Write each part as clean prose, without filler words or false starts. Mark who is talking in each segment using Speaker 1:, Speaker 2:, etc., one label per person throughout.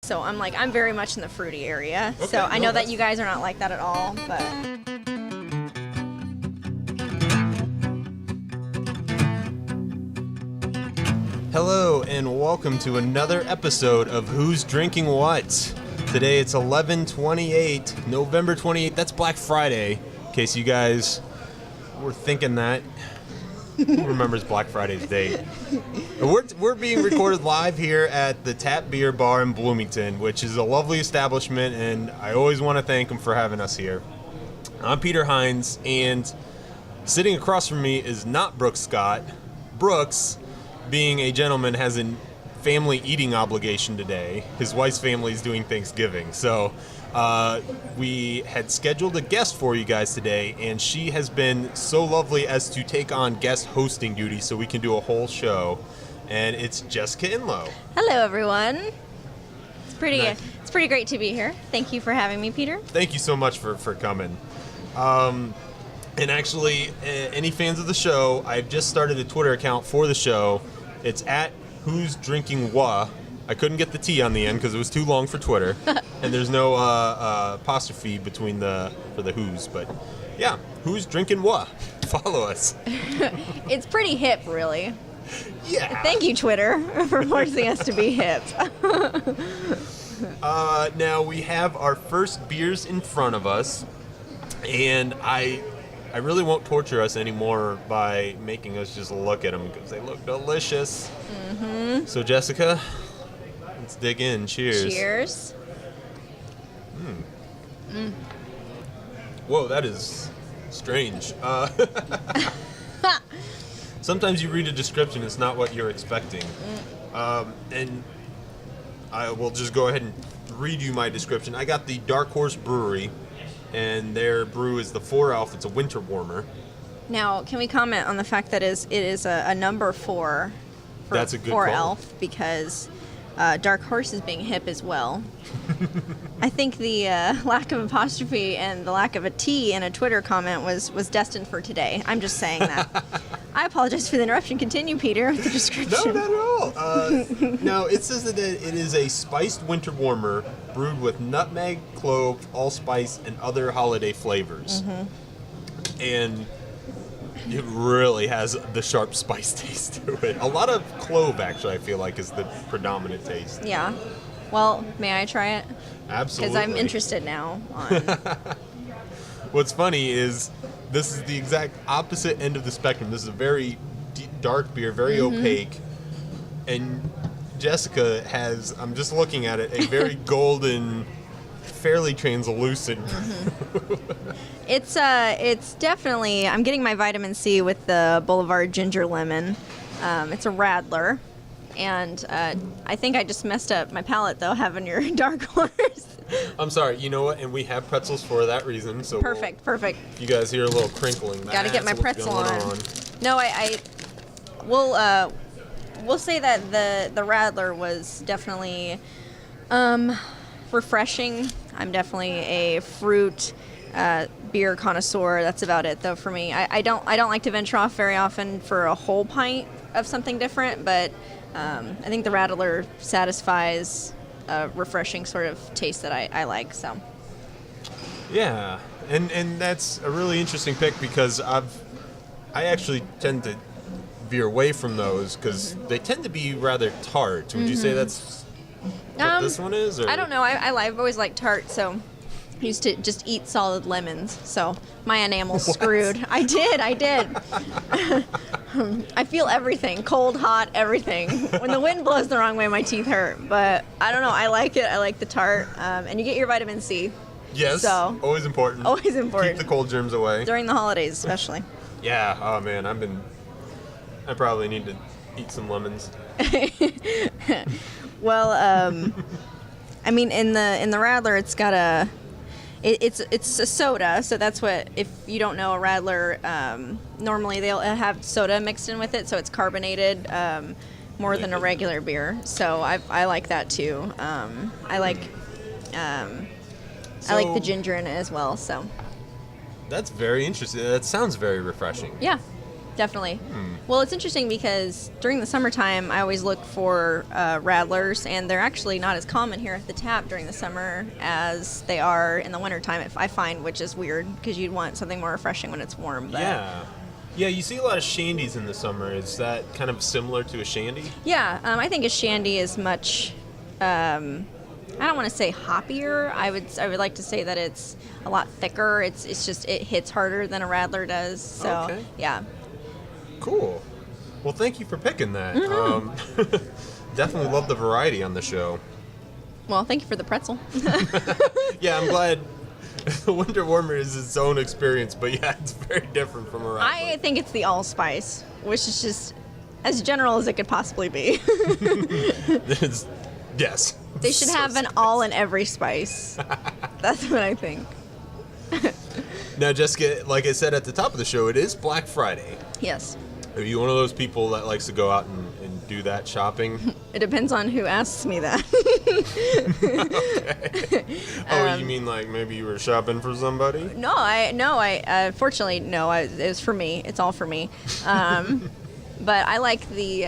Speaker 1: So I'm very much in the fruity area.
Speaker 2: Okay,
Speaker 1: so I
Speaker 2: no,
Speaker 1: know that you guys are not like that at all, but
Speaker 2: Hello and welcome to another episode of Who's Drinking What? Today it's 11/28, November 28th. That's Black Friday, in case you guys were thinking that. Who remembers Black Friday's date? We're being recorded live here at the Tap Beer Bar in Bloomington, which is a lovely establishment, and I always want to thank them for having us here. I'm Peter Hines, and sitting across from me is not Brooks Scott. Brooks, being a gentleman, has a family eating obligation today. His wife's family is doing Thanksgiving, so we had scheduled a guest for you guys today, and she has been so lovely as to take on guest hosting duty so we can do a whole show, and it's Jessica Inlow.
Speaker 1: hello everyone. It's pretty
Speaker 2: Nice.
Speaker 1: it's pretty great to be here. Thank you for having me, Peter.
Speaker 2: Thank you so much for coming. And actually, any fans of the show, I've just started a Twitter account for the show. It's at Who's Drinking Wha. I couldn't get the T on the end because it was too long for Twitter, and there's no apostrophe between for the Who's. But yeah, Who's Drinking Wha? Follow us.
Speaker 1: It's pretty hip, really.
Speaker 2: Yeah.
Speaker 1: Thank you, Twitter, for forcing us to be hip.
Speaker 2: Now we have our first beers in front of us, and I really won't torture us anymore by making us just look at them because they look delicious. Mm-hmm. So Jessica, let's dig in. Cheers.
Speaker 1: Cheers.
Speaker 2: Whoa, that is strange. Sometimes you read a description, it's not what you're expecting. And I will just go ahead and read you my description. I got the Dark Horse Brewery, and their brew is the 4 Elf. It's a winter warmer.
Speaker 1: Now, can we comment on the fact that it is a number 4 for
Speaker 2: That's a good
Speaker 1: 4
Speaker 2: call.
Speaker 1: Elf, because Dark Horse is being hip as well. I think the lack of apostrophe and the lack of a T in a Twitter comment was destined for today. I'm just saying that. I apologize for the interruption. Continue, Peter, with the
Speaker 2: No,
Speaker 1: description.
Speaker 2: not at all. No, it says that it is a spiced winter warmer brewed with nutmeg, clove, allspice, and other holiday flavors.
Speaker 1: Mm-hmm.
Speaker 2: And it really has the sharp spice taste to it. A lot of clove, actually, I feel like, is the predominant taste.
Speaker 1: Yeah. Well, may I try it?
Speaker 2: Absolutely.
Speaker 1: Because I'm interested now on...
Speaker 2: What's funny is this is the exact opposite end of the spectrum. This is a very dark beer, very opaque. And Jessica has, I'm just looking at it, a very golden, fairly translucent.
Speaker 1: It's definitely... I'm getting my vitamin C with the Boulevard Ginger Lemon. It's a Radler. And I think I just messed up my palate, though, having your Dark Horse.
Speaker 2: I'm sorry, you know what? And we have pretzels for that reason. So
Speaker 1: Perfect.
Speaker 2: if you guys hear a little crinkling,
Speaker 1: Gotta get my
Speaker 2: that's what's
Speaker 1: pretzel
Speaker 2: going
Speaker 1: on. No, we'll say that the Radler was definitely refreshing. I'm definitely a fruit beer connoisseur. That's about it, though, for me. I don't like to venture off very often for a whole pint of something different, but I think the Radler satisfies a refreshing sort of taste that I like. So
Speaker 2: Yeah, and that's a really interesting pick because I actually tend to veer away from those because they tend to be rather tart. Would you say that's what this one is? Or?
Speaker 1: I don't know. I've always liked tart, so I used to just eat solid lemons. So my enamel's screwed. I did. I feel everything. Cold, hot, everything. When the wind blows the wrong way, my teeth hurt. But I don't know. I like it. I like the tart. And you get your vitamin C.
Speaker 2: Yes,
Speaker 1: So,
Speaker 2: always important.
Speaker 1: always important.
Speaker 2: Keep the cold germs away.
Speaker 1: During the holidays, especially.
Speaker 2: Yeah, oh man, I probably need to eat some lemons.
Speaker 1: Well, I mean, in the Radler, it's got it's a soda, so that's what, if you don't know, a Radler, normally they'll have soda mixed in with it, so it's carbonated more than a regular beer. So I like that too. I like the ginger in it as well. So
Speaker 2: That's very interesting. That sounds very refreshing.
Speaker 1: yeah. definitely. Well, it's interesting because during the summertime, I always look for radlers, and they're actually not as common here at the tap during the summer as they are in the wintertime, if I find, which is weird because you'd want something more refreshing when it's warm. But
Speaker 2: Yeah, you see a lot of shandies in the summer. Is that kind of similar to a shandy?
Speaker 1: Yeah, I think a shandy is much. I don't want to say hoppier. I would like to say that it's a lot thicker. It's just it hits harder than a radler does. So
Speaker 2: Okay.
Speaker 1: yeah.
Speaker 2: Cool. Well, thank you for picking that. Definitely love the variety on the show.
Speaker 1: Well, thank you for the pretzel.
Speaker 2: Yeah, I'm glad. The winter warmer is its own experience, but yeah, it's very different from a radler.
Speaker 1: I think it's the allspice, which is just as general as it could possibly be.
Speaker 2: Yes.
Speaker 1: They should have an all in every spice. That's what I think.
Speaker 2: Now, Jessica, like I said at the top of the show, it is Black Friday.
Speaker 1: Yes.
Speaker 2: Are you one of those people that likes to go out and do that shopping?
Speaker 1: It depends on who asks me that.
Speaker 2: Okay. You mean like maybe you were shopping for somebody?
Speaker 1: No, fortunately, no. It was for me. It's all for me. But I like the.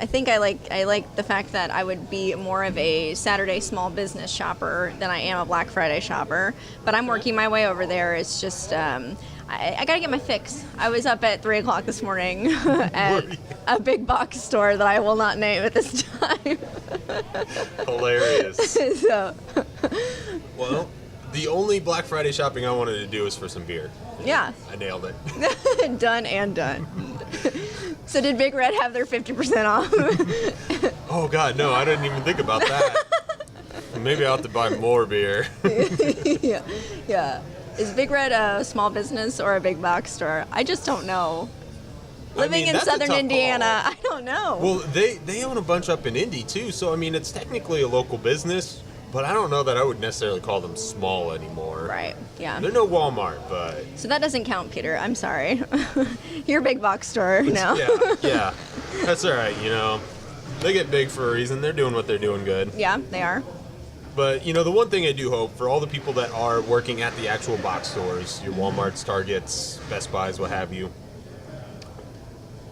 Speaker 1: I think I like the fact that I would be more of a Saturday small business shopper than I am a Black Friday shopper. But I'm working my way over there. It's just. I gotta get my fix. I was up at 3 o'clock this morning at a big box store that I will not name at this time.
Speaker 2: Hilarious.
Speaker 1: So.
Speaker 2: Well, the only Black Friday shopping I wanted to do was for some beer.
Speaker 1: Yeah.
Speaker 2: I nailed it.
Speaker 1: Done and done. So did Big Red have their 50% off?
Speaker 2: Oh, God, no, I didn't even think about that. Maybe I'll have to buy more beer.
Speaker 1: Yeah. Is Big Red a small business or a big box store? I just don't know. Living in
Speaker 2: that's a
Speaker 1: southern
Speaker 2: tough
Speaker 1: Indiana,
Speaker 2: call.
Speaker 1: I don't know.
Speaker 2: Well, they own a bunch up in Indy, too, so, I mean, it's technically a local business, but I don't know that I would necessarily call them small anymore.
Speaker 1: Right, yeah.
Speaker 2: They're no Walmart, but...
Speaker 1: So that doesn't count, Peter. I'm sorry. You're a big box store now.
Speaker 2: Yeah. That's all right, They get big for a reason. They're doing what they're doing good.
Speaker 1: Yeah, they are.
Speaker 2: But, the one thing I do hope for all the people that are working at the actual box stores, your Walmarts, Targets, Best Buys, what have you,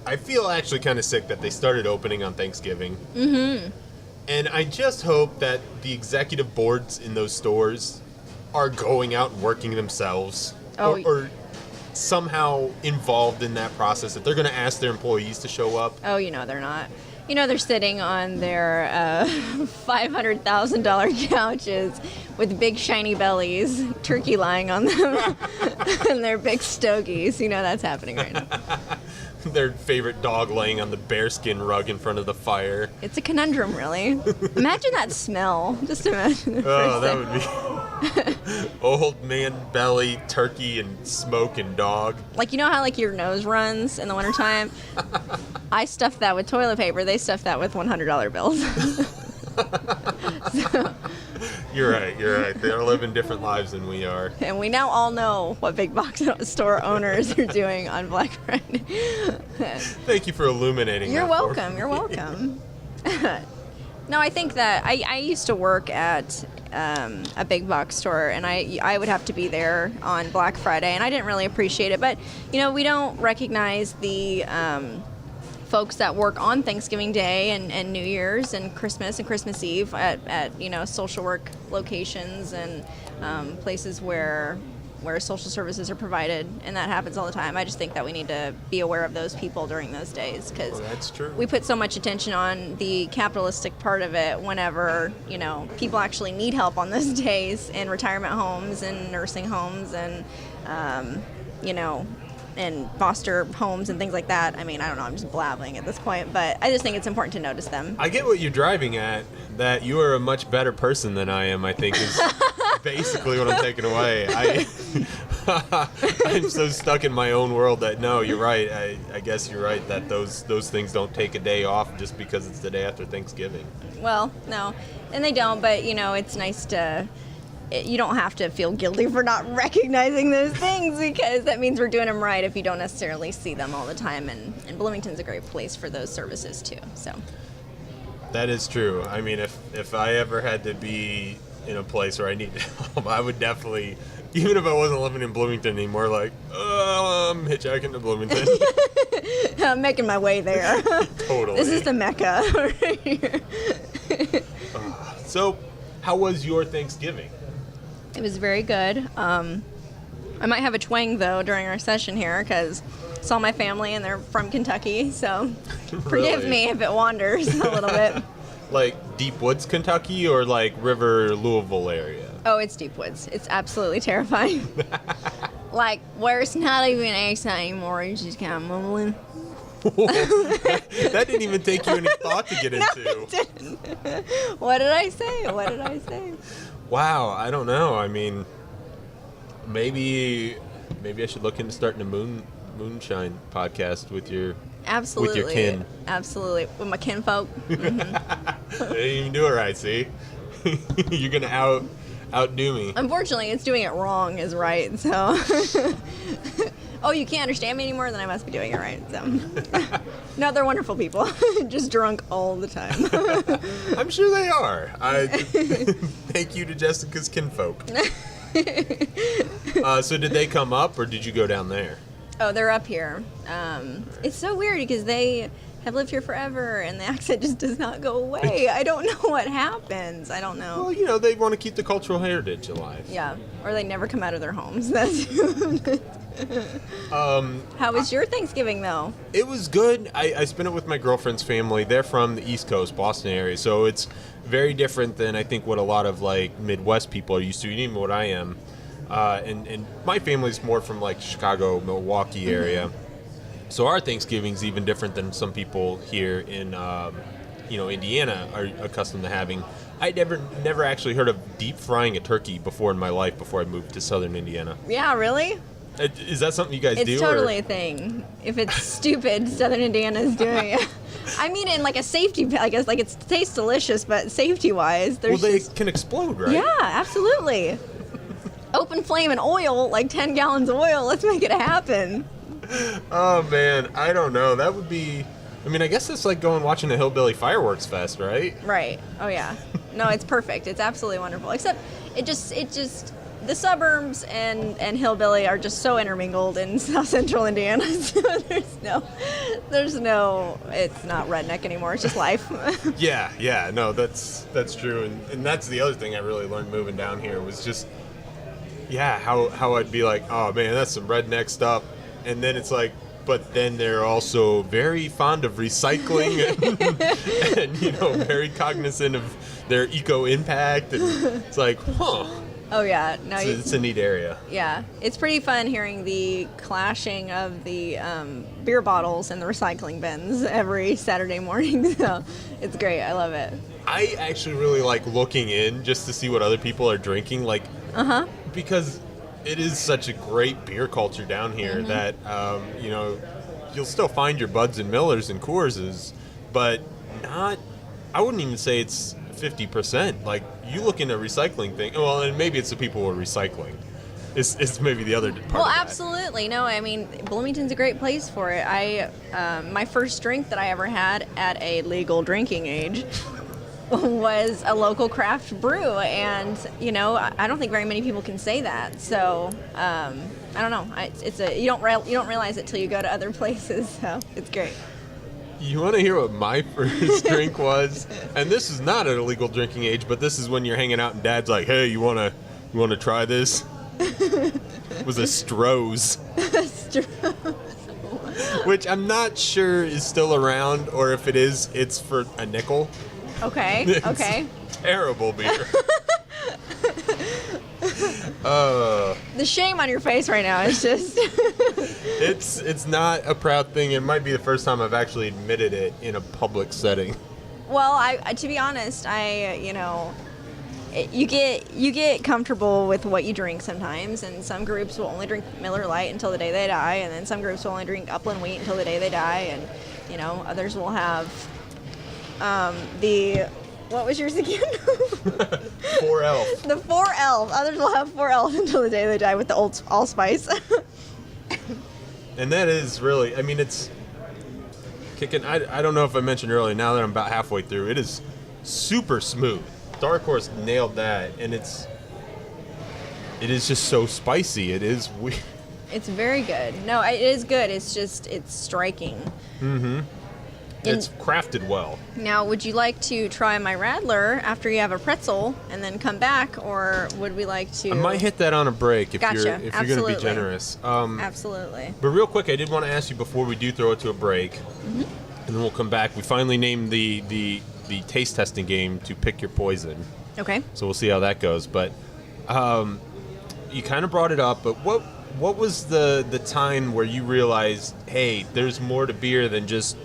Speaker 2: I feel actually kind of sick that they started opening on Thanksgiving. Mm-hmm. And I just hope that the executive boards in those stores are going out and working themselves.
Speaker 1: Oh.
Speaker 2: Or somehow involved in that process, that they're going to ask their employees to show up.
Speaker 1: Oh, they're not. They're sitting on their $500,000 couches with big shiny bellies, turkey lying on them, and their big stogies. That's happening right now.
Speaker 2: Their favorite dog laying on the bearskin rug in front of the fire.
Speaker 1: It's a conundrum, really. Imagine that smell. Just imagine it.
Speaker 2: Oh, that would be old man belly, turkey, and smoke and dog.
Speaker 1: Like, how your nose runs in the wintertime? I stuff that with toilet paper. They stuff that with $100 bills. So,
Speaker 2: You're right. They're living different lives than we are.
Speaker 1: and we now all know what big box store owners are doing on Black Friday.
Speaker 2: Thank you for illuminating
Speaker 1: You're
Speaker 2: that for
Speaker 1: welcome.
Speaker 2: me.
Speaker 1: You're welcome. No, I think that I used to work at a big box store, and I would have to be there on Black Friday, and I didn't really appreciate it. But, we don't recognize the folks that work on Thanksgiving Day and New Year's and Christmas Eve at social work locations and places where social services are provided, and that happens all the time. I just think that we need to be aware of those people during those days, because
Speaker 2: that's true.
Speaker 1: we put so much attention on the capitalistic part of it whenever people actually need help on those days in retirement homes and nursing homes and and foster homes and things like that. I mean, I don't know, I'm just blabbing at this point, but I just think it's important to notice them.
Speaker 2: I get what you're driving at, that you are a much better person than I am, I think, is basically what I'm taking away. I'm so stuck in my own world that, no, you're right. I guess you're right that those things don't take a day off just because it's the day after Thanksgiving.
Speaker 1: Well, no, and they don't, but, it's nice to... You don't have to feel guilty for not recognizing those things, because that means we're doing them right if you don't necessarily see them all the time. And Bloomington's a great place for those services, too. So
Speaker 2: that is true. I mean, if I ever had to be in a place where I need help, I would definitely, even if I wasn't living in Bloomington anymore, like, I'm hitchhiking to Bloomington.
Speaker 1: I'm making my way there.
Speaker 2: Totally.
Speaker 1: This is the Mecca right here.
Speaker 2: So, how was your Thanksgiving?
Speaker 1: It was very good. I might have a twang, though, during our session here, because I saw my family, and they're from Kentucky, so forgive me if it wanders a little bit.
Speaker 2: Like Deep Woods, Kentucky, or like River, Louisville area?
Speaker 1: Oh, it's Deep Woods. It's absolutely terrifying. Like, where it's not even an accent anymore, it's just kind of mumbling.
Speaker 2: That didn't even take you any thought to get into.
Speaker 1: No, it didn't. What did I say?
Speaker 2: Wow, I don't know. I mean, maybe I should look into starting a moonshine podcast with your
Speaker 1: Absolutely.
Speaker 2: with your kin.
Speaker 1: Absolutely. With my kinfolk. Mm-hmm.
Speaker 2: They didn't even do it right, see? You're gonna outdo me.
Speaker 1: Unfortunately, it's doing it wrong is right, so. Oh, you can't understand me anymore? Then I must be doing it right. So. No, they're wonderful people. Just drunk all the time.
Speaker 2: I'm sure they are. Thank you to Jessica's kinfolk. So did they come up, or did you go down there?
Speaker 1: Oh, they're up here. It's so weird because they have lived here forever, and the accent just does not go away. I don't know what happens. I don't know.
Speaker 2: Well, you know, they want to keep the cultural heritage alive.
Speaker 1: Yeah, or they never come out of their homes. That's. How was your Thanksgiving, though?
Speaker 2: It was good. I spent it with my girlfriend's family. They're from the East Coast, Boston area, so it's very different than I think what a lot of like Midwest people are used to, even what I am. And my family's more from like Chicago, Milwaukee area. So our Thanksgiving's even different than some people here in Indiana are accustomed to having. I'd never actually heard of deep frying a turkey before in my life before I moved to southern Indiana.
Speaker 1: Yeah, really?
Speaker 2: Is that something you guys do?
Speaker 1: It's totally a thing. If it's stupid, southern Indiana is doing it. I mean, in like a safety, I guess, like it tastes delicious, but safety-wise, there's
Speaker 2: they can explode, right?
Speaker 1: Yeah, absolutely. Open flame and oil, like 10 gallons of oil. Let's make it happen.
Speaker 2: Oh, man. I don't know. That would be... I mean, I guess it's like going watching a hillbilly fireworks fest, right?
Speaker 1: Right. Oh, yeah. No, it's perfect. It's absolutely wonderful. Except it just the suburbs and hillbilly are just so intermingled in South Central Indiana. So there's no, it's not redneck anymore. It's just life.
Speaker 2: Yeah. No, that's true. And that's the other thing I really learned moving down here was just, how I'd be like, oh, man, that's some redneck stuff. And then it's like, but then they're also very fond of recycling and very cognizant of their eco impact. And it's like, huh.
Speaker 1: Oh, yeah. No,
Speaker 2: it's a neat area.
Speaker 1: Yeah. It's pretty fun hearing the clashing of the beer bottles and the recycling bins every Saturday morning. So it's great. I love it.
Speaker 2: I actually really like looking in just to see what other people are drinking. Like, because it is such a great beer culture down here that, you'll still find your Buds and Millers and Coorses, but not, I wouldn't even say it's 50%. Like, you look into recycling thing, well, and maybe it's the people who are recycling. It's maybe the other part.
Speaker 1: Well,
Speaker 2: of that.
Speaker 1: Absolutely. No, I mean, Bloomington's a great place for it. My first drink that I ever had at a legal drinking age was a local craft brew, and I don't think very many people can say that. So I don't know. You don't realize it till you go to other places. So it's great.
Speaker 2: You want to hear what my first drink was? And this is not at a legal drinking age, but this is when you're hanging out and Dad's like, "Hey, you wanna try this?" It was a Stroh's. Which I'm not sure is still around, or if it is, it's for a nickel.
Speaker 1: Okay. Okay.
Speaker 2: Terrible beer.
Speaker 1: The shame on your face right now is just.
Speaker 2: It's not a proud thing. It might be the first time I've actually admitted it in a public setting.
Speaker 1: Well, to be honest, you get comfortable with what you drink sometimes, and some groups will only drink Miller Lite until the day they die, and then some groups will only drink Upland Wheat until the day they die, and others will have what was yours again?
Speaker 2: 4 Elf.
Speaker 1: The 4 Elf. Others will have 4 Elf until the day they die with the old allspice.
Speaker 2: And that is really, I mean, it's kicking. I don't know if I mentioned earlier, now that I'm about halfway through, it is super smooth. Dark Horse nailed that, and it is just so spicy. It is weird.
Speaker 1: It's very good. No, it is good. It's just, it's striking.
Speaker 2: Mm-hmm. It's crafted well.
Speaker 1: Now, would you like to try my Radler after you have a pretzel and then come back, or would we like to...
Speaker 2: I might hit that on a break if
Speaker 1: Gotcha.
Speaker 2: you're going to be generous.
Speaker 1: Absolutely.
Speaker 2: But real quick, I did want to ask you before we do throw it to a break, and then we'll come back. We finally named the taste testing game to Pick Your Poison.
Speaker 1: Okay.
Speaker 2: So we'll see how that goes. But you kind of brought it up, but what was the time where you realized, hey, there's more to beer than just,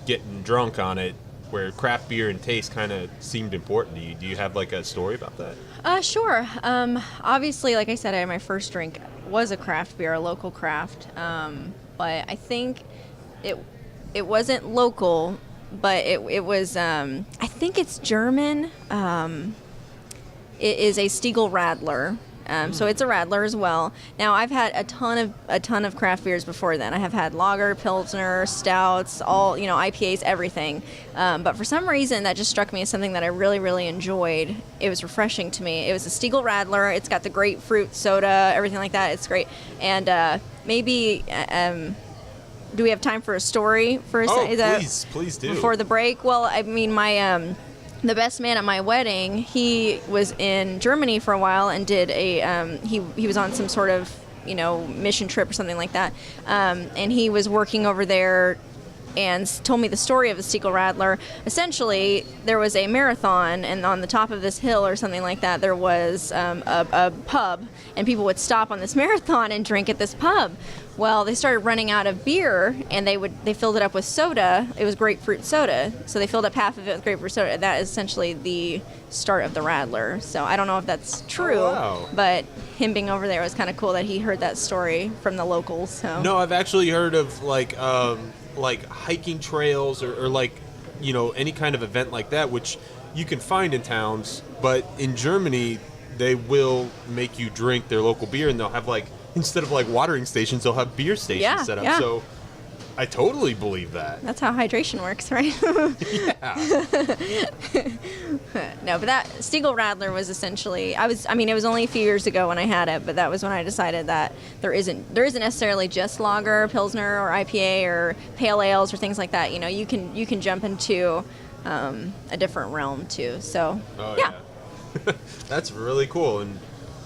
Speaker 2: getting drunk on it, where craft beer and taste kind of seemed important to you? Do you have like a story about that?
Speaker 1: Sure. Obviously, like I said, my first drink was a craft beer, a local craft. But I think it wasn't local, but it was, I think it's German. It is a Stiegl Radler. So it's a Radler as well. Now, I've had a ton of craft beers before then. I have had lager, pilsner, stouts, all, IPAs, everything. But for some reason, that just struck me as something that I really, really enjoyed. It was refreshing to me. It was a Stiegl Radler. It's got the grapefruit soda, everything like that. It's great. And maybe, do we have time for a story for a second?
Speaker 2: Oh, please do.
Speaker 1: Before the break? Well, I mean, the best man at my wedding, he was in Germany for a while and did he was on some sort of, mission trip or something like that. And he was working over there and told me the story of the Stiegl Radler. Essentially, there was a marathon, and on the top of this hill or something like that, there was a pub, and people would stop on this marathon and drink at this pub. Well, they started running out of beer, and they filled it up with soda. It was grapefruit soda, so they filled up half of it with grapefruit soda. That is essentially the start of the Radler. So I don't know if that's true, but him being over there was kind of cool that he heard that story from the locals. So
Speaker 2: no, I've actually heard of like hiking trails or like any kind of event like that, which you can find in towns, but in Germany they will make you drink their local beer, and they'll have instead of watering stations, they'll have beer stations set up.
Speaker 1: Yeah.
Speaker 2: So I totally believe that.
Speaker 1: That's how hydration works, right?
Speaker 2: Yeah.
Speaker 1: No, but that Stiegl Radler was essentially, it was only a few years ago when I had it, but that was when I decided that there isn't necessarily just lager, pilsner, or IPA, or pale ales, or things like that. You can jump into a different realm too. So yeah.
Speaker 2: That's really cool, and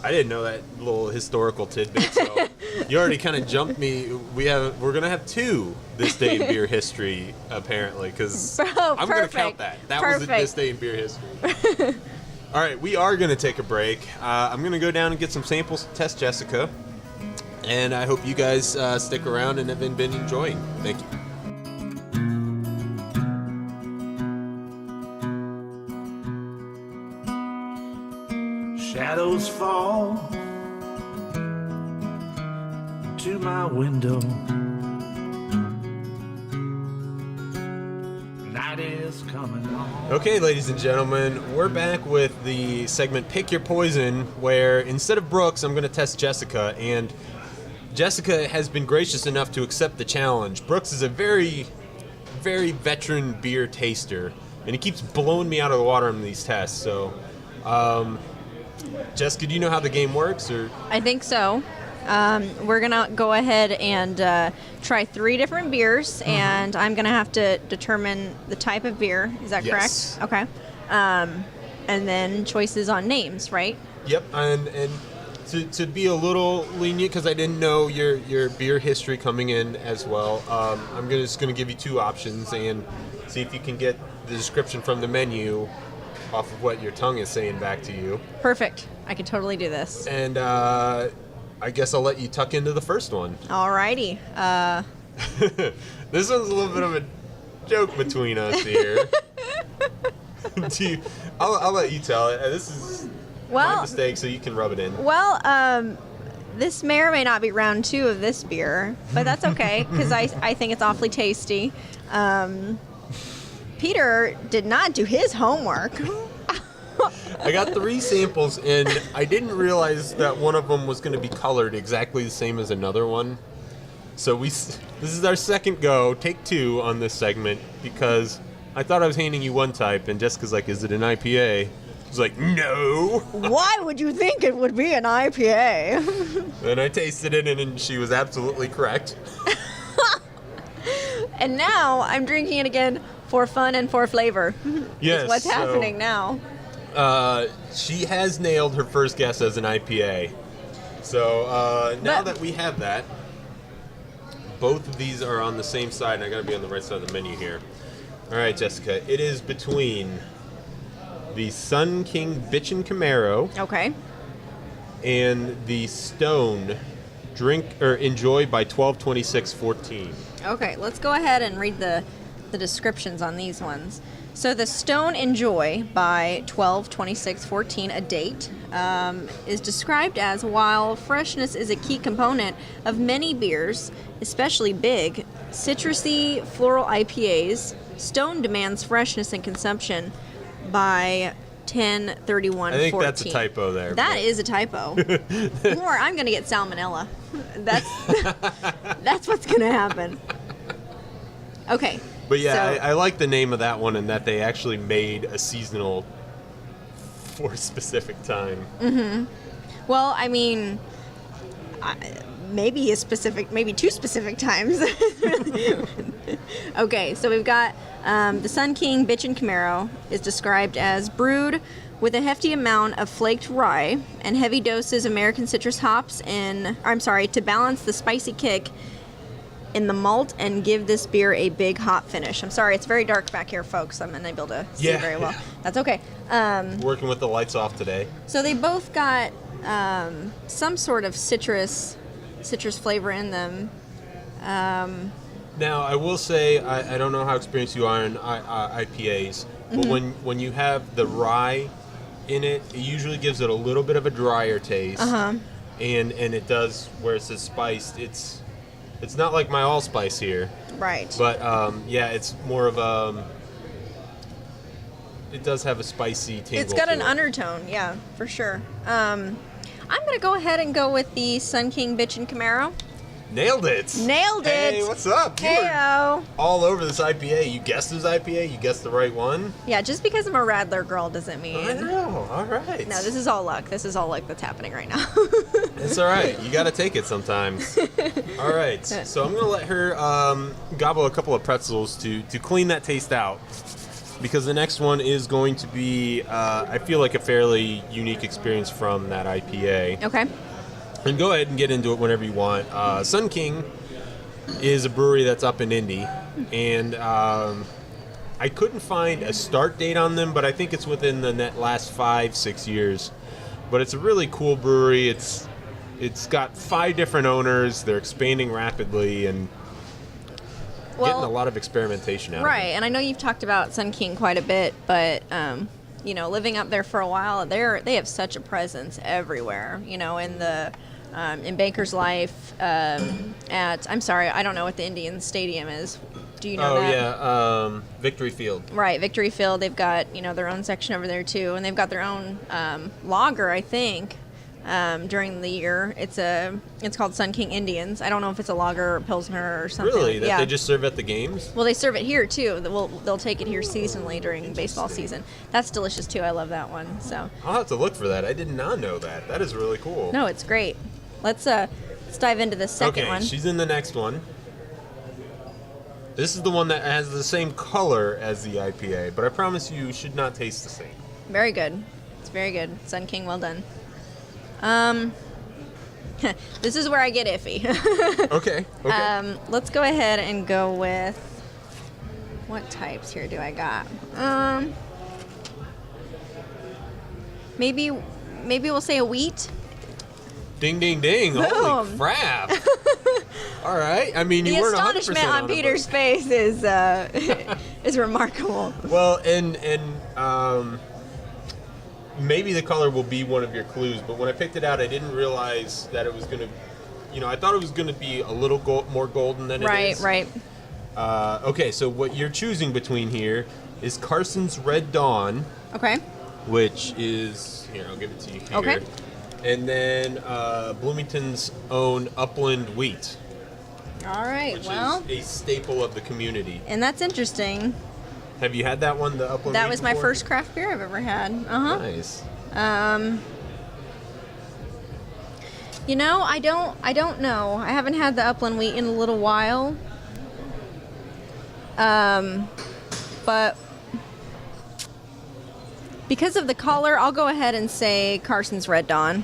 Speaker 2: I didn't know that little historical tidbit. So you already kind of jumped me. We're gonna have two this day in beer history apparently, because I'm gonna count that. That was this day in beer history. All right, we are gonna take a break. I'm gonna go down and get some samples to test Jessica, and I hope you guys stick around and have been enjoying. Thank you.
Speaker 3: Shadows fall to my window. Night is coming on.
Speaker 2: Okay, ladies and gentlemen, we're back with the segment Pick Your Poison, where instead of Brooks, I'm going to test Jessica, and Jessica has been gracious enough to accept the challenge. Brooks is a very, very veteran beer taster, and he keeps blowing me out of the water on these tests, so... Jessica, do you know how the game works? Or
Speaker 1: I think so. We're going to go ahead and try 3 different beers, and I'm going to have to determine the type of beer. Is that
Speaker 2: Yes.
Speaker 1: correct? Okay. And then choices on names, right?
Speaker 2: Yep, and to be a little lenient, because I didn't know your beer history coming in as well, I'm just going to give you 2 options and see if you can get the description from the menu off of what your tongue is saying back to you.
Speaker 1: Perfect. I could totally do this.
Speaker 2: And I guess I'll let you tuck into the first one.
Speaker 1: Alrighty.
Speaker 2: This one's a little bit of a joke between us here. I'll let you tell it. This is my mistake, so you can rub it in.
Speaker 1: Well, this may or may not be round 2 of this beer, but that's okay, because I think it's awfully tasty. Peter did not do his homework.
Speaker 2: I got 3 samples, and I didn't realize that one of them was going to be colored exactly the same as another one. So this is our second go, take 2 on this segment, because I thought I was handing you one type, and Jessica's like, is it an IPA? was like, no.
Speaker 1: Why would you think it would be an IPA?
Speaker 2: Then I tasted it, and she was absolutely correct.
Speaker 1: And now I'm drinking it again for fun and for flavor.
Speaker 2: Yes.
Speaker 1: Is what's happening now.
Speaker 2: She has nailed her first guess as an IPA. So now that we have that, both of these are on the same side, and I gotta be on the right side of the menu here. All right, Jessica, it is between the Sun King Bitchin' Camaro
Speaker 1: Okay.
Speaker 2: and the Stone Drink or Enjoy by 122614.
Speaker 1: Okay, let's go ahead and read the descriptions on these ones. So the Stone Enjoy by 122614, a date, is described as, while freshness is a key component of many beers, especially big, citrusy floral IPAs, Stone demands freshness and consumption by 10/31/14.
Speaker 2: I think that's a typo there.
Speaker 1: That is a typo. Or I'm going to get salmonella. That's what's going to happen. Okay.
Speaker 2: But yeah,
Speaker 1: so,
Speaker 2: I like the name of that one, and that they actually made a seasonal for a specific time.
Speaker 1: Mm-hmm. Well, I mean, maybe two specific times. Okay, so we've got the Sun King Bitchin' Camaro is described as brewed with a hefty amount of flaked rye and heavy doses of American citrus hops to balance the spicy kick in the malt and give this beer a big hop finish. I'm sorry, it's very dark back here, folks. I'm unable to see very well. That's okay.
Speaker 2: Working with the lights off today.
Speaker 1: So they both got some sort of citrus flavor in them.
Speaker 2: Now, I will say, I don't know how experienced you are in IPAs, but when you have the rye in it, it usually gives it a little bit of a drier taste.
Speaker 1: Uh-huh.
Speaker 2: And it does, where it says spiced, it's not like my allspice here.
Speaker 1: Right.
Speaker 2: But, yeah, it's more of it does have a spicy tingle.
Speaker 1: It's got
Speaker 2: to
Speaker 1: an
Speaker 2: it.
Speaker 1: undertone, yeah, for sure. I'm going to go ahead and go with the Sun King Bitchin' Camaro.
Speaker 2: Nailed it.
Speaker 1: Nailed it.
Speaker 2: Hey, what's up? You were
Speaker 1: Heyo.
Speaker 2: all over this IPA. You guessed this IPA. You guessed the right one.
Speaker 1: Yeah, just because I'm a Radler girl doesn't mean...
Speaker 2: I know. All right.
Speaker 1: No, this is all luck. This is all luck that's happening right now.
Speaker 2: It's all right. You got to take it sometimes. All right. So I'm going to let her gobble a couple of pretzels to clean that taste out. Because the next one is going to be, I feel like, a fairly unique experience from that IPA.
Speaker 1: Okay.
Speaker 2: And go ahead and get into it whenever you want. Sun King is a brewery that's up in Indy. And I couldn't find a start date on them, but I think it's within the last 5-6 years. But it's a really cool brewery. It's got 5 different owners. They're expanding rapidly and getting a lot of experimentation out of it.
Speaker 1: Right, and I know you've talked about Sun King quite a bit, but living up there for a while, they have such a presence everywhere. In Baker's Life, I'm sorry, I don't know what the Indian Stadium is. Do you know that?
Speaker 2: Oh yeah, Victory Field.
Speaker 1: Right, Victory Field. They've got their own section over there too, and they've got their own lager, I think. During the year, it's called Sun King Indians. I don't know if it's a lager or pilsner or something.
Speaker 2: Really? That they just serve at the games?
Speaker 1: Well, they serve it here too. They'll take it here seasonally during baseball season. That's delicious too. I love that one. So
Speaker 2: I'll have to look for that. I did not know that. That is really cool.
Speaker 1: no, it's great. Let's dive into the second one.
Speaker 2: Okay, she's in the next one. This is the one that has the same color as the IPA, but I promise you should not taste the same.
Speaker 1: Very good. It's very good. Sun King, well done. This is where I get iffy.
Speaker 2: Okay.
Speaker 1: Let's go ahead and go with, what types here do I got? Maybe we'll say a wheat.
Speaker 2: Ding, ding, ding. Holy
Speaker 1: Boom.
Speaker 2: crap. All right. I mean,
Speaker 1: The
Speaker 2: you weren't 100%
Speaker 1: astonishment on
Speaker 2: it,
Speaker 1: Peter's
Speaker 2: but-
Speaker 1: face is remarkable.
Speaker 2: Well, and maybe the color will be one of your clues, but when I picked it out, I didn't realize that it was going to, I thought it was going to be a little more golden than it is.
Speaker 1: Right.
Speaker 2: Okay, so what you're choosing between here is Carson's Red Dawn,
Speaker 1: Okay.
Speaker 2: which is, here, I'll give it to you here.
Speaker 1: Okay.
Speaker 2: And then Bloomington's own Upland Wheat,
Speaker 1: All right.
Speaker 2: which
Speaker 1: Well,
Speaker 2: is a staple of the community.
Speaker 1: and that's interesting
Speaker 2: Have you had that one, the Upland
Speaker 1: That
Speaker 2: Wheat,
Speaker 1: was my
Speaker 2: before?
Speaker 1: first craft beer I've ever had. Uh-huh.
Speaker 2: Nice.
Speaker 1: You know, I don't know. I haven't had the Upland Wheat in a little while. But because of the color, I'll go ahead and say Carson's Red Dawn.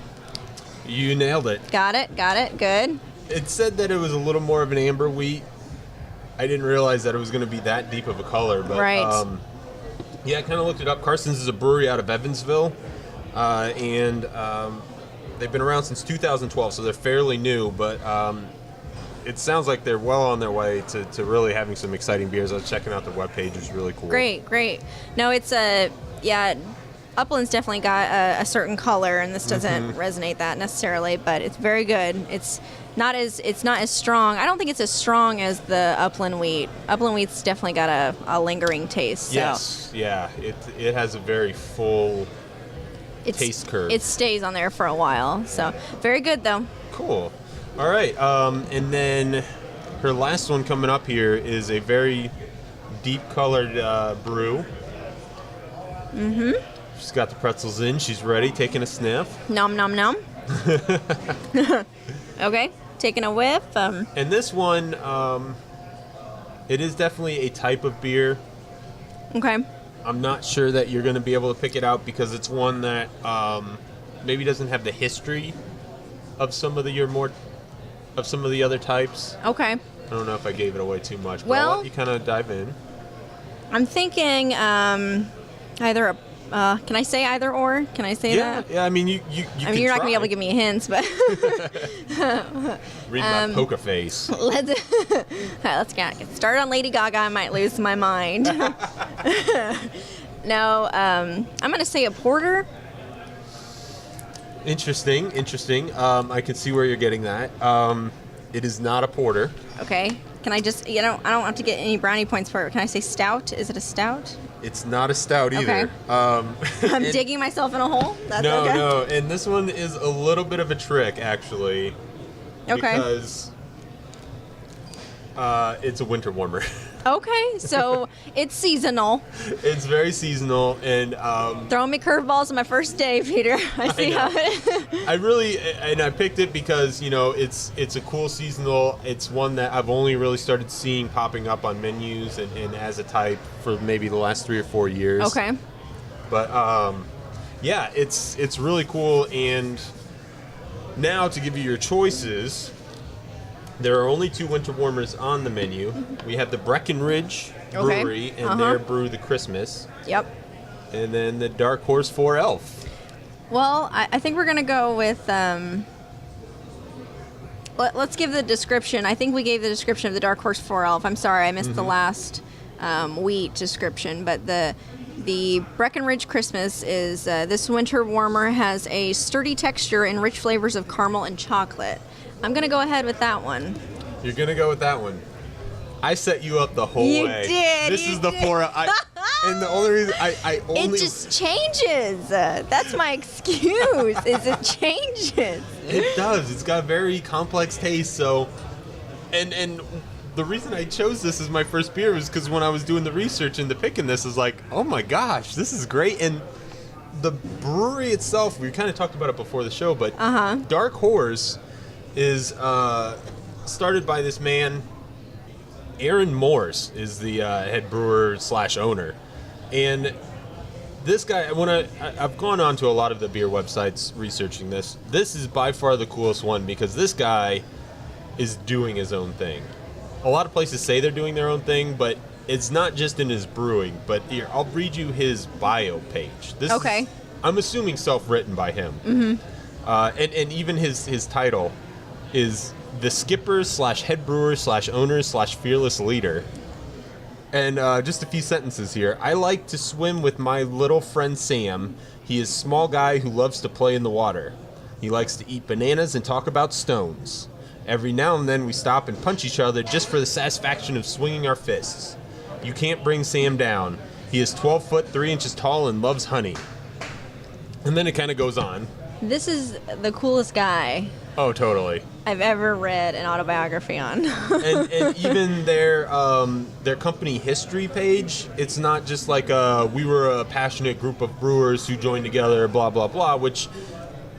Speaker 2: You nailed it.
Speaker 1: Got it. Good.
Speaker 2: It said that it was a little more of an amber wheat. I didn't realize that it was going to be that deep of a color. But,
Speaker 1: Right.
Speaker 2: Yeah, I kind of looked it up. Carson's is a brewery out of Evansville. And they've been around since 2012, so they're fairly new. But it sounds like they're well on their way to really having some exciting beers. I was checking out their webpage. It's really cool.
Speaker 1: Great. No, it's Upland's definitely got a certain color, and this doesn't resonate that necessarily, but it's very good. It's not as strong. I don't think it's as strong as the Upland Wheat. Upland Wheat's definitely got a lingering taste. So
Speaker 2: Yes, yeah. It has a very full taste curve.
Speaker 1: It stays on there for a while. So very good though.
Speaker 2: Cool. All right. And then her last one coming up here is a very deep colored brew. Mm-hmm. She's got the pretzels in. She's ready. Taking a sniff.
Speaker 1: Nom nom nom. Okay. Taking a whiff.
Speaker 2: And this one, it is definitely a type of beer.
Speaker 1: Okay.
Speaker 2: I'm not sure that you're going to be able to pick it out because it's one that maybe doesn't have the history of some of the other types.
Speaker 1: Okay.
Speaker 2: I don't know if I gave it away too much, but
Speaker 1: Well-
Speaker 2: I'll let you kind of dive in.
Speaker 1: I'm thinking either can I say either or? Can I say that?
Speaker 2: Yeah. I mean, you
Speaker 1: I mean, you're not gonna be able to give me hints, but
Speaker 2: read my poker face.
Speaker 1: let's get started on Lady Gaga. I might lose my mind. No, I'm gonna say a porter.
Speaker 2: Interesting. I can see where you're getting that. It is not a porter.
Speaker 1: Okay. Can I just? I don't have to get any brownie points for it. Can I say stout? Is it a stout?
Speaker 2: It's not a stout either.
Speaker 1: Okay. I'm digging myself in a hole. That's
Speaker 2: No,
Speaker 1: okay.
Speaker 2: no. And this one is a little bit of a trick, actually.
Speaker 1: Okay.
Speaker 2: Because it's a winter warmer.
Speaker 1: Okay, so it's seasonal.
Speaker 2: It's very seasonal, and
Speaker 1: Throwing me curveballs on my first day, Peter. I see
Speaker 2: know.
Speaker 1: how it.
Speaker 2: I picked it because it's a cool seasonal. It's one that I've only really started seeing popping up on menus and as a type for maybe the last 3 or 4 years.
Speaker 1: Okay.
Speaker 2: But yeah, it's really cool. And now to give you your choices, there are only 2 winter warmers on the menu. We have the Breckenridge Brewery and their Brew the Christmas,
Speaker 1: Yep.
Speaker 2: and then the Dark Horse 4 Elf.
Speaker 1: Well, I think we're gonna go with. Let's give the description. I think we gave the description of the Dark Horse 4 Elf. I'm sorry, I missed the last wheat description, but the Breckenridge Christmas is this winter warmer has a sturdy texture and rich flavors of caramel and chocolate. I'm gonna go ahead with that one.
Speaker 2: You're gonna go with that one. I set you up the whole
Speaker 1: You
Speaker 2: way.
Speaker 1: did,
Speaker 2: This
Speaker 1: you
Speaker 2: is the
Speaker 1: did.
Speaker 2: 4 Elf. And the only reason I only
Speaker 1: It just changes. That's my excuse. Is it changes?
Speaker 2: It does. It's got very complex taste. So, and the reason I chose this as my first beer was because when I was doing the research into picking this, I was like, oh my gosh, this is great. And the brewery itself, we kind of talked about it before the show, but Dark Horse is started by this man. Aaron Morse is the head brewer / owner, and this guy, when I've gone on to a lot of the beer websites researching this, this is by far the coolest one because this guy is doing his own thing. A lot of places say they're doing their own thing, but it's not just in his brewing. But here, I'll read you his bio page. This
Speaker 1: Okay.
Speaker 2: is, I'm assuming self-written by him. Mm-hmm. And even his title is the skipper / head brewer / owner / fearless leader. And just a few sentences here. I like to swim with my little friend Sam. He is a small guy who loves to play in the water. He likes to eat bananas and talk about stones. Every now and then we stop and punch each other just for the satisfaction of swinging our fists. You can't bring Sam down. He is 12 foot 3 inches tall and loves honey. And then it kind of goes on.
Speaker 1: This is the coolest guy
Speaker 2: Oh, totally.
Speaker 1: I've ever read an autobiography on.
Speaker 2: And even their company history page, it's not just like we were a passionate group of brewers who joined together, blah blah blah. Which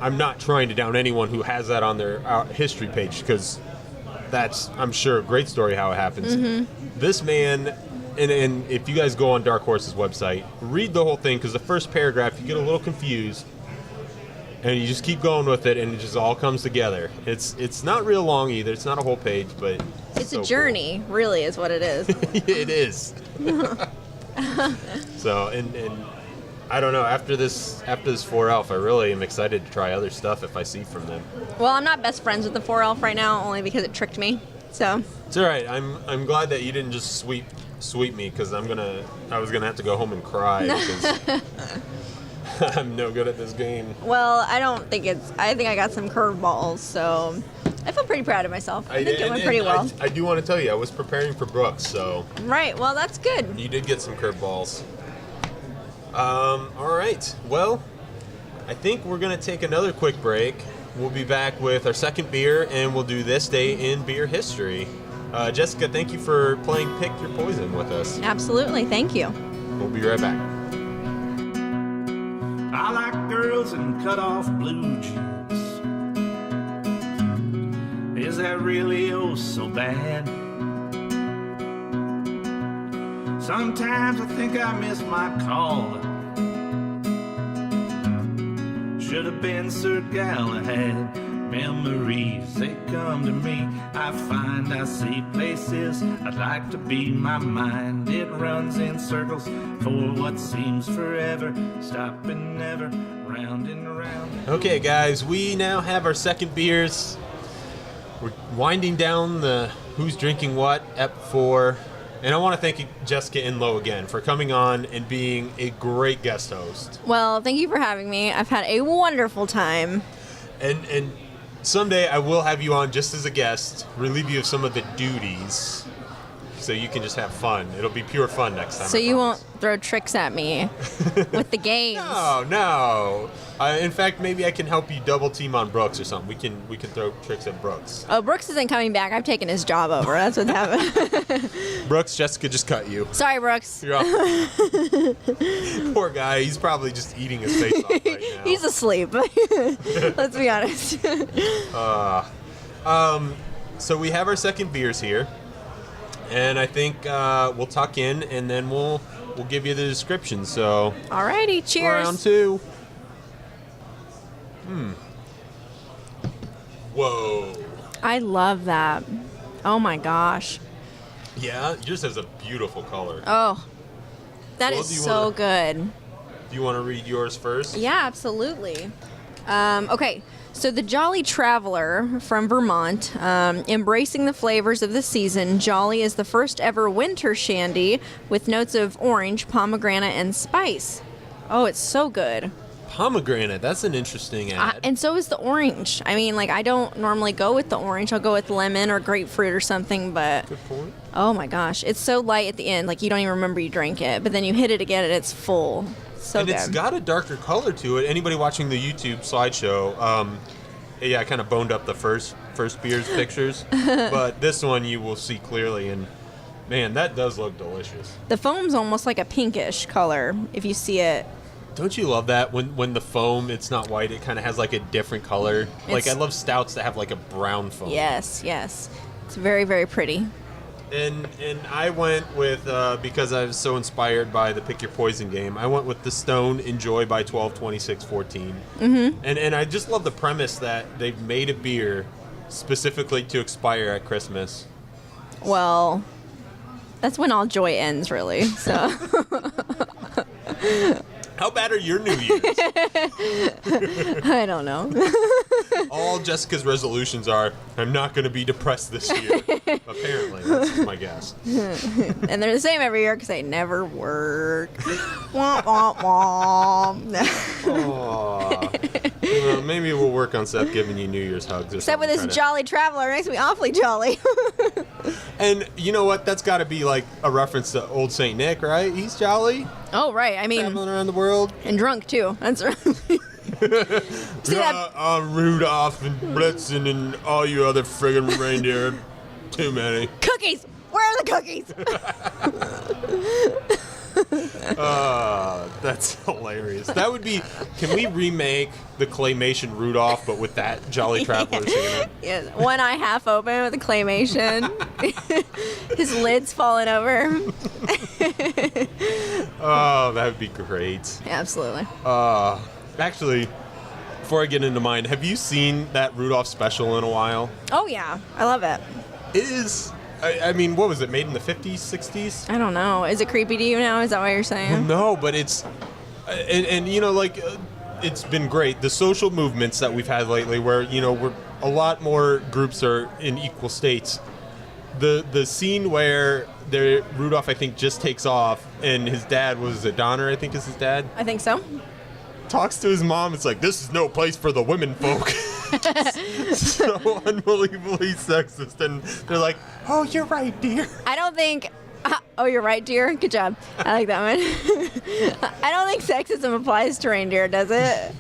Speaker 2: I'm not trying to down anyone who has that on their history page, because that's, I'm sure, a great story how it happens.
Speaker 1: Mm-hmm.
Speaker 2: This man, and if you guys go on Dark Horse's website, read the whole thing, because the first paragraph you get a little confused. And you just keep going with it, and it just all comes together. It's not real long either. It's not a whole page, but
Speaker 1: It's
Speaker 2: so
Speaker 1: a journey, really, is what it is.
Speaker 2: cool. It is. So, and I don't know. After this 4 Elf, I really am excited to try other stuff if I see from them.
Speaker 1: Well, I'm not best friends with the 4 Elf right now, only because it tricked me. So
Speaker 2: It's all right. I'm glad that you didn't just sweep me, because I was gonna have to go home and cry because I'm no good at this game.
Speaker 1: well, I think I got some curveballs, so I feel pretty proud of myself. I think it went pretty well.
Speaker 2: I do want to tell you, I was preparing for Brooks, so
Speaker 1: Right, well, that's good.
Speaker 2: you did get some curveballs. All right. Well, I think we're gonna take another quick break. We'll be back with our second beer, and we'll do this day in beer history. Jessica, thank you for playing Pick Your Poison with us.
Speaker 1: Absolutely, thank you.
Speaker 2: We'll be right back.
Speaker 3: I like girls in cut-off blue jeans. Is that really oh so bad? Sometimes I think I miss my call. Should have been Sir Galahad. Memories, they come to me. I find I see places I'd like to be. My mind, it runs in circles for what seems forever. Stopping never, round and round.
Speaker 2: Okay, guys, we now have our second beers. We're winding down the Who's Drinking What, ep4. And I want to thank Jessica Inlow again for coming on and being a great guest host.
Speaker 1: Well, thank you for having me. I've had a wonderful time.
Speaker 2: And someday I will have you on just as a guest, relieve you of some of the duties, so you can just have fun. It'll be pure fun next time.
Speaker 1: So you won't throw tricks at me with the games.
Speaker 2: No. In fact, maybe I can help you double team on Brooks or something. We can throw tricks at Brooks.
Speaker 1: Oh, Brooks isn't coming back. I've taken his job over. That's what's happened.
Speaker 2: Brooks, Jessica just cut you.
Speaker 1: Sorry, Brooks.
Speaker 2: You're off. Poor guy. He's probably just eating his face off right now.
Speaker 1: He's asleep. Let's be honest.
Speaker 2: So we have our second beers here, and I think we'll tuck in, and then we'll give you the description. So
Speaker 1: Alrighty, cheers.
Speaker 2: round two. Whoa.
Speaker 1: I love that. Oh my gosh.
Speaker 2: Yeah, yours has a beautiful color.
Speaker 1: Oh, that
Speaker 2: Well,
Speaker 1: is
Speaker 2: do you
Speaker 1: so
Speaker 2: wanna-
Speaker 1: good.
Speaker 2: Do you want to read yours first?
Speaker 1: Yeah, absolutely. Okay, so the Jolly Traveler from Vermont, embracing the flavors of the season, Jolly is the first ever winter shandy with notes of orange, pomegranate, and spice. Oh, it's so good.
Speaker 2: Pomegranate, that's an interesting ad.
Speaker 1: And so is the orange. I mean, like, I don't normally go with the orange. I'll go with lemon or grapefruit or something, but
Speaker 2: Good point.
Speaker 1: oh my gosh, it's so light at the end. Like, you don't even remember you drank it, but then you hit it again and it's full. So
Speaker 2: And
Speaker 1: good.
Speaker 2: it's got a darker color to it. Anybody watching the YouTube slideshow, I kind of boned up the first beer's pictures, but this one you will see clearly, and man, that does look delicious.
Speaker 1: The foam's almost like a pinkish color if you see it.
Speaker 2: Don't you love that when the foam, it's not white, it kind of has like a different color? Like, I love stouts that have like a brown foam.
Speaker 1: Yes, yes. It's very, very pretty.
Speaker 2: And I went with, because I was so inspired by the Pick Your Poison game, I went with the Stone Enjoy by 12/26/14. Mm-hmm. And I just love the premise that they've made a beer specifically to expire at Christmas.
Speaker 1: Well, that's when all joy ends, really. So
Speaker 2: How bad are your New Year's?
Speaker 1: I don't know.
Speaker 2: All Jessica's resolutions are, I'm not going to be depressed this year. Apparently, that's my guess.
Speaker 1: And they're the same every year because they never work. Womp, womp, womp.
Speaker 2: Aww. Well, maybe we'll work on Seth giving you New Year's hugs or
Speaker 1: Except
Speaker 2: something.
Speaker 1: with this Jolly Traveler, it makes me awfully jolly.
Speaker 2: And you know what? That's got to be like a reference to Old St. Nick, right? He's jolly,
Speaker 1: Oh, right. I mean,
Speaker 2: traveling around the world.
Speaker 1: and drunk, too. That's right. See that?
Speaker 2: Rudolph and Blitzen and all you other friggin' reindeer. Too many.
Speaker 1: Cookies! Where are the cookies?
Speaker 2: That's hilarious. That would be. Can we remake the claymation Rudolph, but with that Jolly Traveler singing it?
Speaker 1: Yes. One eye half open with a claymation. His lid's falling over.
Speaker 2: Oh, that would be great.
Speaker 1: Absolutely.
Speaker 2: Actually, before I get into mine, have you seen that Rudolph special in a while?
Speaker 1: Oh, yeah. I love it.
Speaker 2: It is. I mean, what was it? Made in the 50s, 60s?
Speaker 1: I don't know. Is it creepy to you now? Is that what you're saying?
Speaker 2: No, but it's. And you know, like, it's been great. The social movements that we've had lately, where, you know, we're a lot more groups are in equal states. The scene where Rudolph, I think, just takes off, and his dad, was it Donner, I think is his dad?
Speaker 1: I think so.
Speaker 2: Talks to his mom. It's like, this is no place for the women folk. So unbelievably sexist. And they're like, oh, you're right, dear.
Speaker 1: I don't think. Oh, you're right, dear. Good job. I like that one. I don't think sexism applies to reindeer, does it?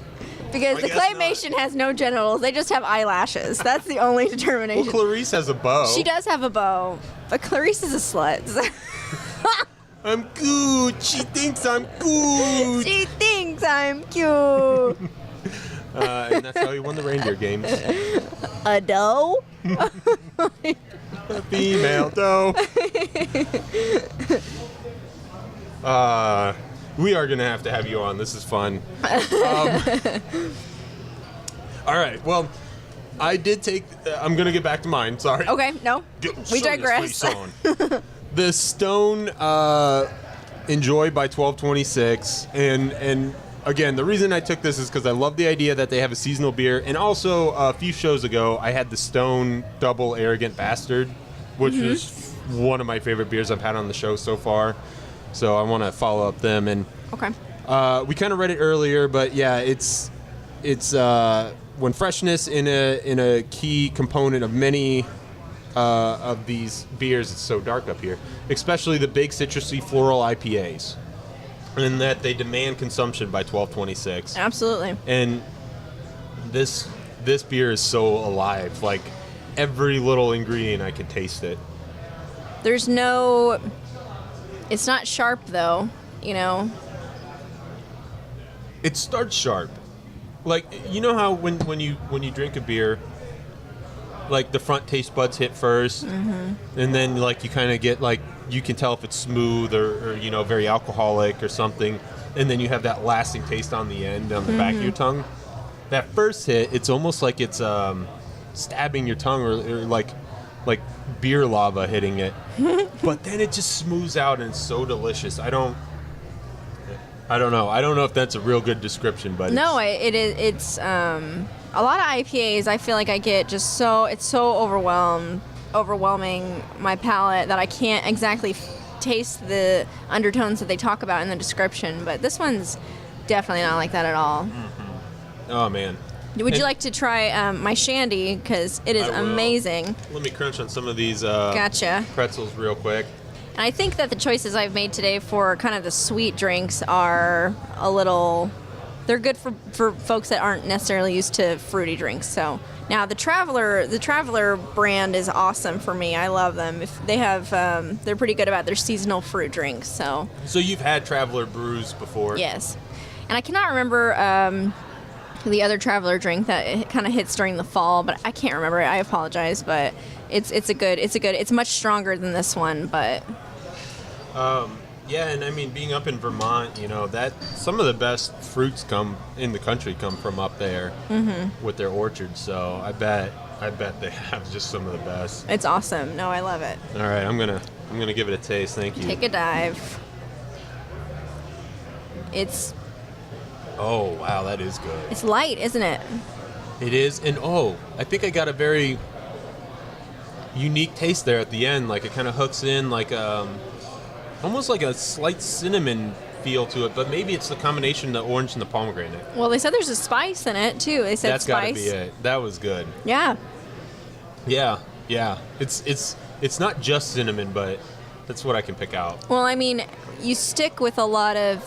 Speaker 1: Because
Speaker 2: I
Speaker 1: the
Speaker 2: guess
Speaker 1: claymation has no genitals. They just have eyelashes. That's the only determination.
Speaker 2: Well, Clarice has a bow.
Speaker 1: She does have a bow, but Clarice is a slut.
Speaker 2: I'm good. She thinks I'm good.
Speaker 1: She thinks I'm cute.
Speaker 2: And that's how he won the reindeer games.
Speaker 1: A doe?
Speaker 2: A female doe. We are going to have you on. This is fun. All right. Well, I did take... I'm going to get back to mine. Sorry.
Speaker 1: Okay, no. We digress.
Speaker 2: The Stone Enjoy by 1226. And again, the reason I took this is because I love the idea that they have a seasonal beer. And also, a few shows ago, I had the Stone Double Arrogant Bastard, which is one of my favorite beers I've had on the show so far. So I want to follow up them. And
Speaker 1: Okay.
Speaker 2: we kind of read it earlier, but yeah, it's when freshness in a key component of many of these beers. It's so dark up here, especially the big citrusy floral IPAs, and that they demand consumption by 1226.
Speaker 1: Absolutely.
Speaker 2: And this beer is so alive. Like, every little ingredient, I can taste it.
Speaker 1: There's no... It's not sharp, though, you know?
Speaker 2: It starts sharp. Like, you know how when you drink a beer, like, the front taste buds hit first, and then, like, you kind of get, like, you can tell if it's smooth or, you know, very alcoholic or something, and then you have that lasting taste on the end, on the back of your tongue. That first hit, it's almost like it's stabbing your tongue or like beer lava hitting it. But then it just smooths out and it's so delicious. I don't know. I don't know if that's a real good description, but
Speaker 1: No, it is. It's a lot of IPAs. I feel like I get just it's so overwhelming my palate that I can't exactly taste the undertones that they talk about in the description. But this one's definitely not like that at all.
Speaker 2: Oh man.
Speaker 1: Would you like to try my shandy? Because it is
Speaker 2: I will.
Speaker 1: amazing.
Speaker 2: Let me crunch on some of these
Speaker 1: Gotcha.
Speaker 2: pretzels real quick.
Speaker 1: And I think that the choices I've made today for kind of the sweet drinks are they're good for folks that aren't necessarily used to fruity drinks. So now the Traveler brand is awesome for me. I love them. If they have, they're pretty good about their seasonal fruit drinks. So
Speaker 2: you've had Traveler brews before?
Speaker 1: yes, and I cannot remember the other Traveler drink that kind of hits during the fall, but I can't remember it. I apologize, but it's much stronger than this one, but.
Speaker 2: Yeah, and I mean, being up in Vermont, you know, that some of the best fruits come from up there with their orchards. So I bet they have just some of the best.
Speaker 1: It's awesome. No, I love it.
Speaker 2: All right, I'm gonna give it a taste. Thank you.
Speaker 1: Take a dive.
Speaker 2: Oh wow, that is good.
Speaker 1: It's light, isn't it?
Speaker 2: It is, and I think I got a very unique taste there at the end. Like, it kind of hooks in, like almost like a slight cinnamon feel to it, but maybe it's the combination of the orange and the pomegranate.
Speaker 1: Well, they said there's a spice in it too. They said
Speaker 2: That's
Speaker 1: spice.
Speaker 2: That's got to be it. That was good.
Speaker 1: Yeah.
Speaker 2: Yeah. It's not just cinnamon, but That's what I can pick out.
Speaker 1: Well, I mean, you stick with a lot of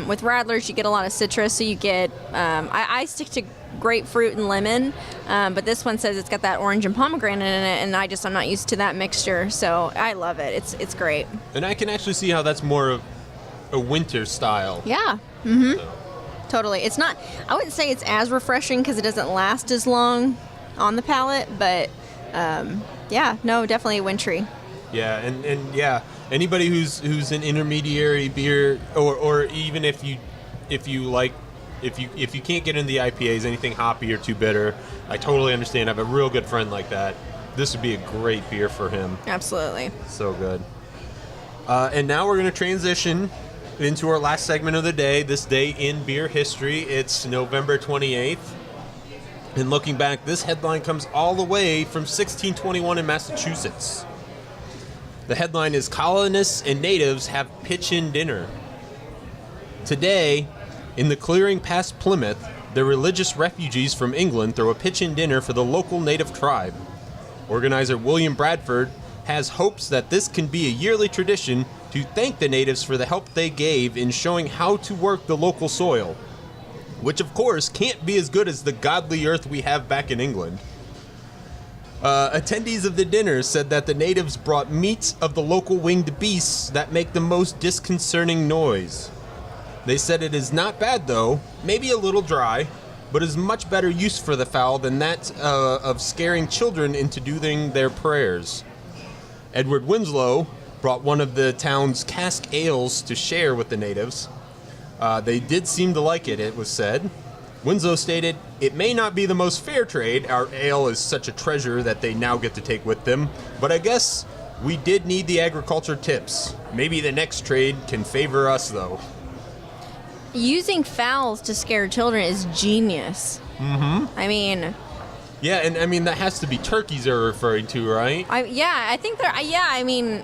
Speaker 1: with Radlers. You get a lot of citrus, so you get. I stick to grapefruit and lemon, but this one says it's got that orange and pomegranate in it, and I'm not used to that mixture, so I love it. It's great.
Speaker 2: And I can actually see how that's more of a winter style.
Speaker 1: Yeah.
Speaker 2: So.
Speaker 1: Totally. It's not. I wouldn't say it's as refreshing because it doesn't last as long on the palate, but yeah, no, definitely wintry.
Speaker 2: Yeah, and yeah, anybody who's an intermediary beer, or even if you can't get into the IPAs, anything hoppy or too bitter, I totally understand. I have a real good friend like that. This would be a great beer for him.
Speaker 1: Absolutely.
Speaker 2: So good. And now we're going to transition into our last segment of the day, this day in beer history. It's November 28th. And looking back, this headline comes all the way from 1621 in Massachusetts. The headline is Colonists and Natives Have Pitch-In Dinner. Today, in the clearing past Plymouth, the religious refugees from England throw a pitch-in dinner for the local native tribe. Organizer William Bradford has hopes that this can be a yearly tradition to thank the natives for the help they gave in showing how to work the local soil, which of course can't be as good as the godly earth we have back in England. Attendees of the dinner said that the natives brought meats of the local winged beasts that make the most disconcerting noise. They said it is not bad though, maybe a little dry, but is much better use for the fowl than that of scaring children into doing their prayers. Edward Winslow brought one of the town's cask ales to share with the natives. They did seem to like it, it was said. Winslow stated, "It may not be the most fair trade. Our ale is such a treasure that they now get to take with them. But I guess we did need the agriculture tips. Maybe the next trade can favor us, though."
Speaker 1: Using fowls to scare children is genius.
Speaker 2: Mm-hmm.
Speaker 1: I mean...
Speaker 2: Yeah, and I mean, that has to be turkeys they're referring to, right?
Speaker 1: I think they're... Yeah, I mean...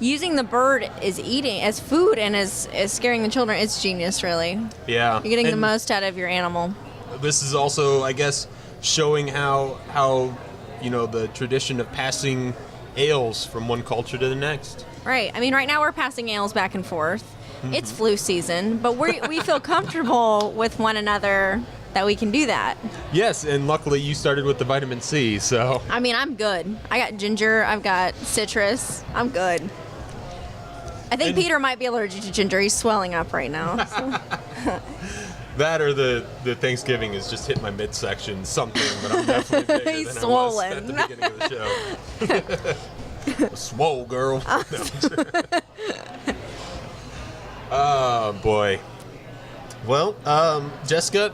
Speaker 1: Using the bird as eating, as food, and as scaring the children, it's genius, really.
Speaker 2: Yeah.
Speaker 1: You're getting the most out of your animal.
Speaker 2: This is also, I guess, showing how the tradition of passing ales from one culture to the next.
Speaker 1: Right. I mean, right now we're passing ales back and forth. Mm-hmm. It's flu season, but we feel comfortable with one another that we can do that.
Speaker 2: Yes, and luckily you started with the vitamin C, so...
Speaker 1: I mean, I'm good. I got ginger, I've got citrus. I'm good. I think Peter might be allergic to ginger. He's swelling up right now. So.
Speaker 2: That or the Thanksgiving has just hit my midsection something, but I'm definitely bigger
Speaker 1: He's
Speaker 2: than
Speaker 1: swollen.
Speaker 2: I was at the beginning of the show. Swole, girl. Oh, boy. Well, Jessica,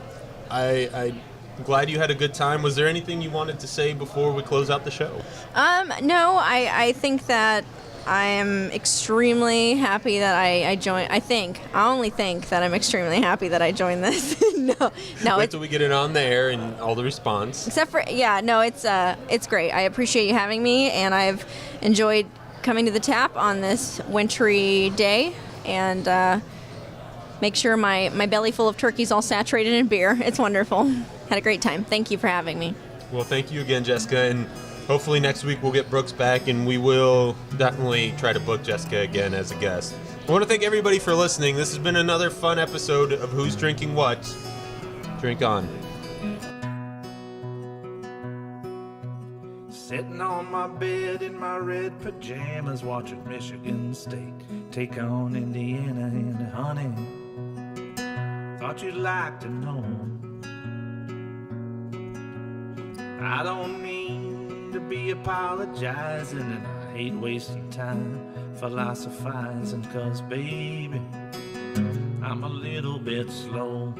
Speaker 2: I'm glad you had a good time. Was there anything you wanted to say before we close out the show?
Speaker 1: No, I think that I am extremely happy that I joined. I only think that I'm extremely happy that I joined this. no.
Speaker 2: Wait till we get it on there and all the response.
Speaker 1: Except for, it's great. I appreciate you having me, and I've enjoyed coming to the tap on this wintry day, and make sure my belly full of turkey's all saturated in beer. It's wonderful. Had a great time. Thank you for having me.
Speaker 2: Well, thank you again, Jessica, and hopefully next week we'll get Brooks back, and we will definitely try to book Jessica again as a guest. I want to thank everybody for listening. This has been another fun episode of Who's Drinking What? Drink on.
Speaker 3: Sitting on my bed in my red pajamas, watching Michigan State take on Indiana, and honey, thought you'd like to know. I don't mean to be apologizing, and I hate wasting time philosophizing, 'cause baby, I'm a little bit slow.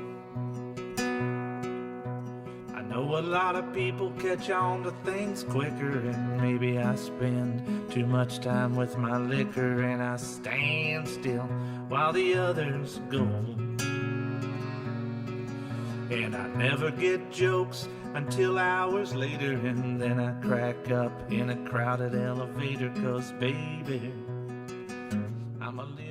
Speaker 3: I know a lot of people catch on to things quicker, and maybe I spend too much time with my liquor, and I stand still while the others go. And I never get jokes until hours later, and then I crack up in a crowded elevator, 'cause baby, I'm a little